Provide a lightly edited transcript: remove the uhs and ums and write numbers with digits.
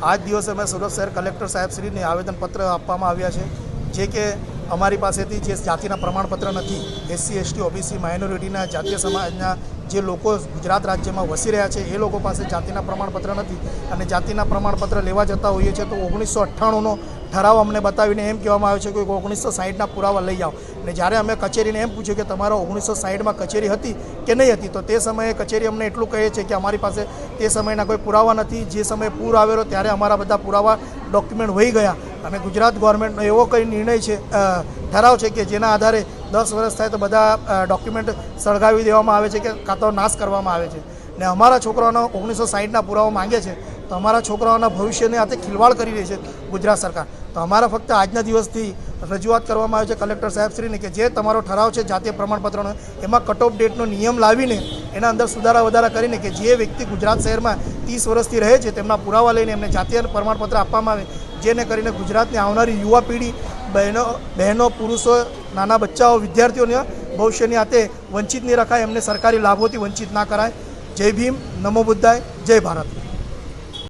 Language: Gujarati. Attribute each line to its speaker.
Speaker 1: આજ દિવસે અમે સુરત શહેર કલેક્ટર સાહેબશ્રીને આવેદનપત્ર આપવામાં આવ્યા છે, જે કે અમારી પાસેથી જે જાતિના પ્રમાણપત્ર નથી, એસસી એસટી ઓબીસી માઇનોરિટીના જાતીય સમાજના જે લોકો ગુજરાત રાજ્યમાં વસી રહ્યા છે એ લોકો પાસે જાતિના પ્રમાણપત્ર નથી અને જાતિના પ્રમાણપત્ર લેવા જતા હોઈએ છીએ તો 1998નો ઠરાવ અમને બતાવીને એમ કહેવામાં આવે છે કે 1960ના પુરાવા લઈ આવો. અને જ્યારે અમે કચેરીને એમ પૂછ્યું કે તમારો 1960માં કચેરી હતી કે નહીં હતી, તો તે સમયે કચેરી અમને એટલું કહે છે કે અમારી પાસે તે સમયના કોઈ પુરાવા નથી. જે સમયે પૂર આવેલો ત્યારે અમારા બધા પુરાવા ડોક્યુમેન્ટ વહી ગયા અને ગુજરાત ગવર્મેન્ટનો એવો કંઈ નિર્ણય છે, ઠરાવ છે કે જેના આધારે 10 વર્ષ થાય તો બધા ડોક્યુમેન્ટ સળગાવી દેવામાં આવે છે કે કાં તો નાશ કરવામાં આવે છે. ને અમારા છોકરાઓનો 1960ના પુરાવા માંગે છે તો અમારા છોકરાઓના ભવિષ્યને હાથે ખિલવાડ કરી રહી છે ગુજરાત સરકાર. તો અમારા ફક્ત આજના દિવસથી રજૂઆત કરવામાં આવે છે કલેક્ટર સાહેબશ્રીને કે જે તમારો ઠરાવ છે જાતીય પ્રમાણપત્રનો, એમાં કટ ઓફ ડેટનો નિયમ લાવીને એના અંદર સુધારા વધારા કરીને કે જે વ્યક્તિ ગુજરાત શહેરમાં 30 વર્ષથી રહે છે તેમના પુરાવા લઈને એમને જાતીય પ્રમાણપત્ર આપવામાં આવે, જેને કરીને ગુજરાતની આવનારી યુવા પેઢી, બહેનો, પુરુષો, નાના બચ્ચાઓ, વિદ્યાર્થીઓને ભવિષ્યની હાથે વંચિત નહીં રખાય, એમને સરકારી લાભોથી વંચિત ના કરાય. જય ભીમ, નમો બુદ્ધાય, જય ભારત.